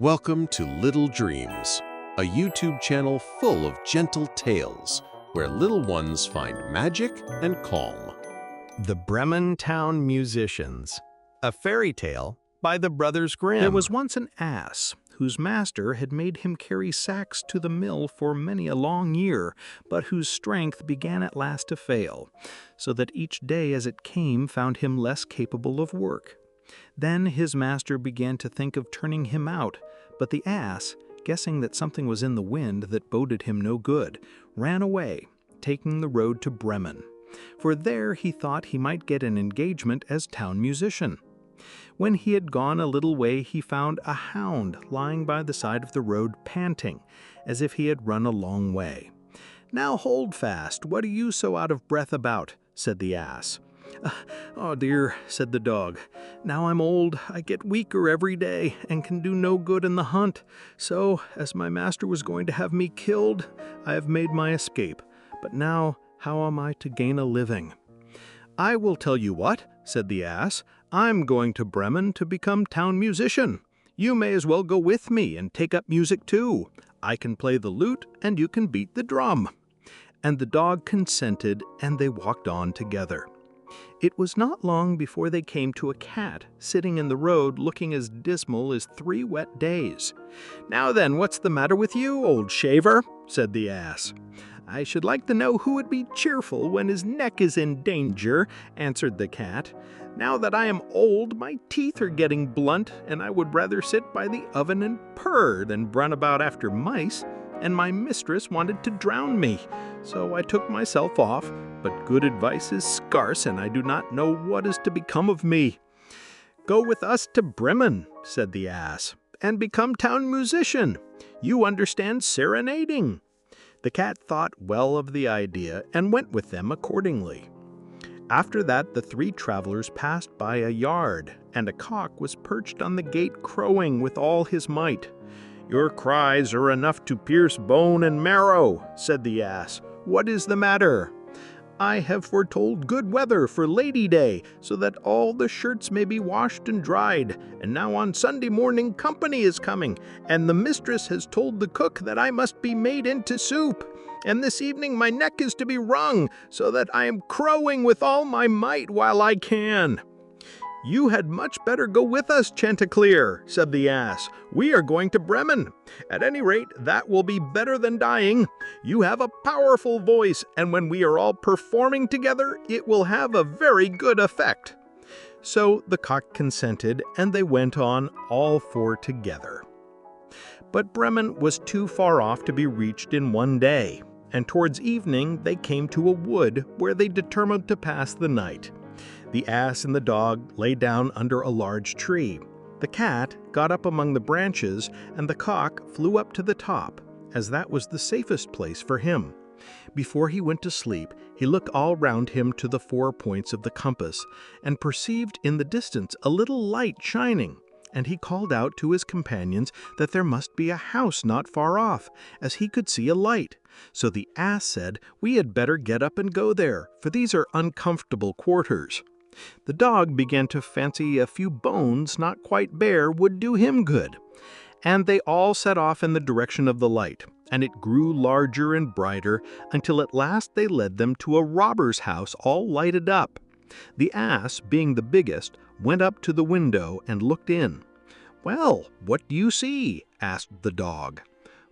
Welcome to Little Dreams, a YouTube channel full of gentle tales where little ones find magic and calm. The Bremen Town Musicians, a fairy tale by the Brothers Grimm. There was once an ass whose master had made him carry sacks to the mill for many a long year, but whose strength began at last to fail, so that each day as it came found him less capable of work. Then his master began to think of turning him out, but the ass, guessing that something was in the wind that boded him no good, ran away, taking the road to Bremen, for there he thought he might get an engagement as town musician. When he had gone a little way, he found a hound lying by the side of the road panting, as if he had run a long way. "Now hold fast, what are you so out of breath about?" said the ass. "Oh dear," said the dog, "now I'm old, I get weaker every day, and can do no good in the hunt. So, as my master was going to have me killed, I have made my escape. But now, how am I to gain a living?" "I will tell you what," said the ass, "I'm going to Bremen to become town musician. You may as well go with me and take up music too. I can play the lute, and you can beat the drum." And the dog consented, and they walked on together. It was not long before they came to a cat sitting in the road looking as dismal as 3 wet days. "Now then, what's the matter with you, old shaver?" said the ass. "I should like to know who would be cheerful when his neck is in danger," answered the cat. "Now that I am old, my teeth are getting blunt, and I would rather sit by the oven and purr than run about after mice, and my mistress wanted to drown me, so I took myself off, but good advice is scarce, and I do not know what is to become of me." "Go with us to Bremen," said the ass, "and become town musician. You understand serenading." The cat thought well of the idea and went with them accordingly. After that, the 3 travelers passed by a yard, and a cock was perched on the gate crowing with all his might. "Your cries are enough to pierce bone and marrow," said the ass. "What is the matter?" "I have foretold good weather for Lady Day, so that all the shirts may be washed and dried, and now on Sunday morning company is coming, and the mistress has told the cook that I must be made into soup, and this evening my neck is to be wrung, so that I am crowing with all my might while I can." "You had much better go with us, Chanticleer," said the ass. "We are going to Bremen. At any rate, that will be better than dying. You have a powerful voice, and when we are all performing together, it will have a very good effect." So the cock consented, and they went on, all 4 together. But Bremen was too far off to be reached in one day, and towards evening they came to a wood where they determined to pass the night. The ass and the dog lay down under a large tree. The cat got up among the branches, and the cock flew up to the top, as that was the safest place for him. Before he went to sleep, he looked all round him to the 4 points of the compass, and perceived in the distance a little light shining, and he called out to his companions that there must be a house not far off, as he could see a light. So the ass said, "We had better get up and go there, for these are uncomfortable quarters." The dog began to fancy a few bones not quite bare would do him good, and they all set off in the direction of the light, and it grew larger and brighter, until at last they led them to a robber's house all lighted up. The ass, being the biggest, went up to the window and looked in. "Well, what do you see?" asked the dog.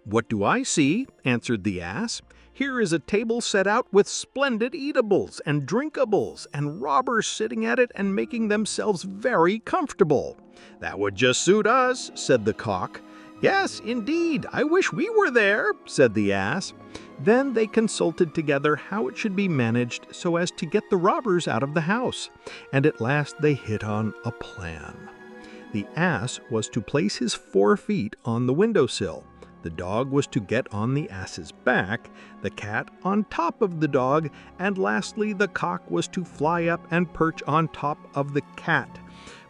"What do I see?" answered the ass. "Here is a table set out with splendid eatables and drinkables, and robbers sitting at it and making themselves very comfortable." "That would just suit us," said the cock. "Yes, indeed, I wish we were there," said the ass. Then they consulted together how it should be managed so as to get the robbers out of the house, and at last they hit on a plan. The ass was to place his 4 feet on the windowsill. The dog was to get on the ass's back, the cat on top of the dog, and lastly the cock was to fly up and perch on top of the cat.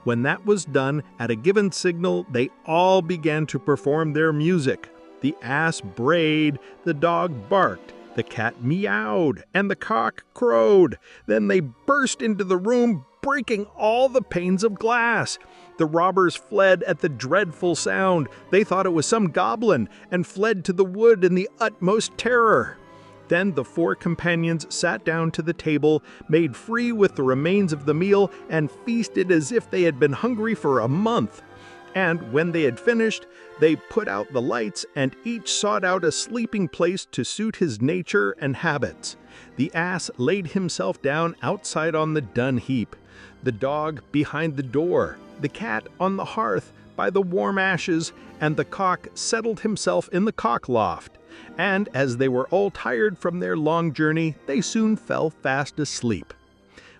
When that was done, at a given signal, they all began to perform their music. The ass brayed, the dog barked, the cat meowed, and the cock crowed. Then they burst into the room, breaking all the panes of glass. The robbers fled at the dreadful sound. They thought it was some goblin and fled to the wood in the utmost terror. Then the 4 companions sat down to the table, made free with the remains of the meal, and feasted as if they had been hungry for a month. And when they had finished, they put out the lights, and each sought out a sleeping place to suit his nature and habits. The ass laid himself down outside on the dung heap, the dog behind the door, the cat on the hearth by the warm ashes, and the cock settled himself in the cock loft. And as they were all tired from their long journey, they soon fell fast asleep.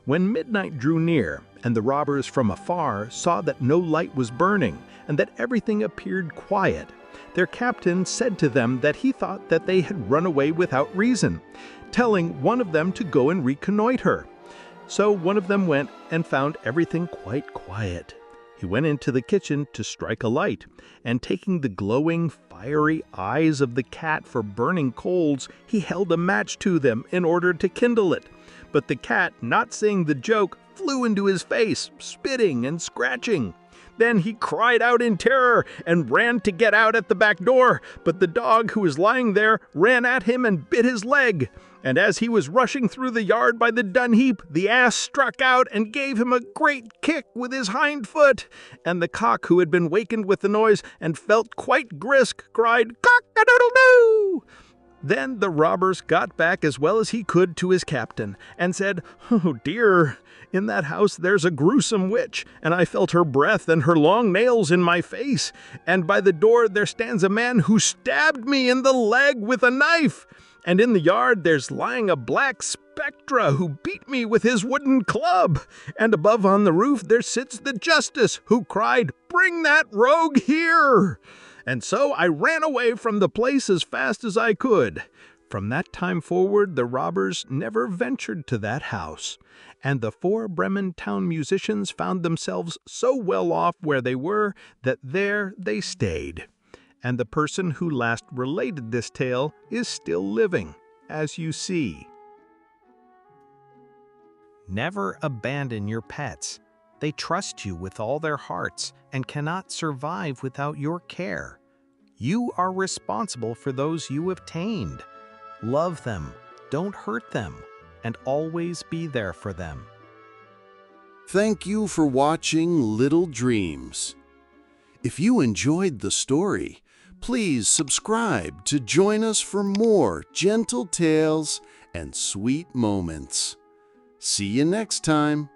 When midnight drew near, and the robbers from afar saw that no light was burning, and that everything appeared quiet, their captain said to them that he thought that they had run away without reason, telling one of them to go and reconnoiter. So one of them went and found everything quite quiet. He went into the kitchen to strike a light, and taking the glowing, fiery eyes of the cat for burning coals, he held a match to them in order to kindle it. But the cat, not seeing the joke, flew into his face, spitting and scratching. Then he cried out in terror and ran to get out at the back door, but the dog who was lying there ran at him and bit his leg. And as he was rushing through the yard by the dung heap, the ass struck out and gave him a great kick with his hind foot. And the cock, who had been wakened with the noise and felt quite brisk, cried, "Cock-a-doodle-doo!" Then the robbers got back as well as he could to his captain, and said, "Oh dear, in that house there's a gruesome witch, and I felt her breath and her long nails in my face. And by the door there stands a man who stabbed me in the leg with a knife. And in the yard there's lying a black spectre who beat me with his wooden club. And above on the roof there sits the justice, who cried, 'Bring that rogue here!' And so I ran away from the place as fast as I could." From that time forward, the robbers never ventured to that house, and the 4 Bremen Town Musicians found themselves so well off where they were that there they stayed. And the person who last related this tale is still living, as you see. Never abandon your pets. They trust you with all their hearts and cannot survive without your care. You are responsible for those you have tamed. Love them, don't hurt them, and always be there for them. Thank you for watching Little Dreams. If you enjoyed the story, please subscribe to join us for more gentle tales and sweet moments. See you next time.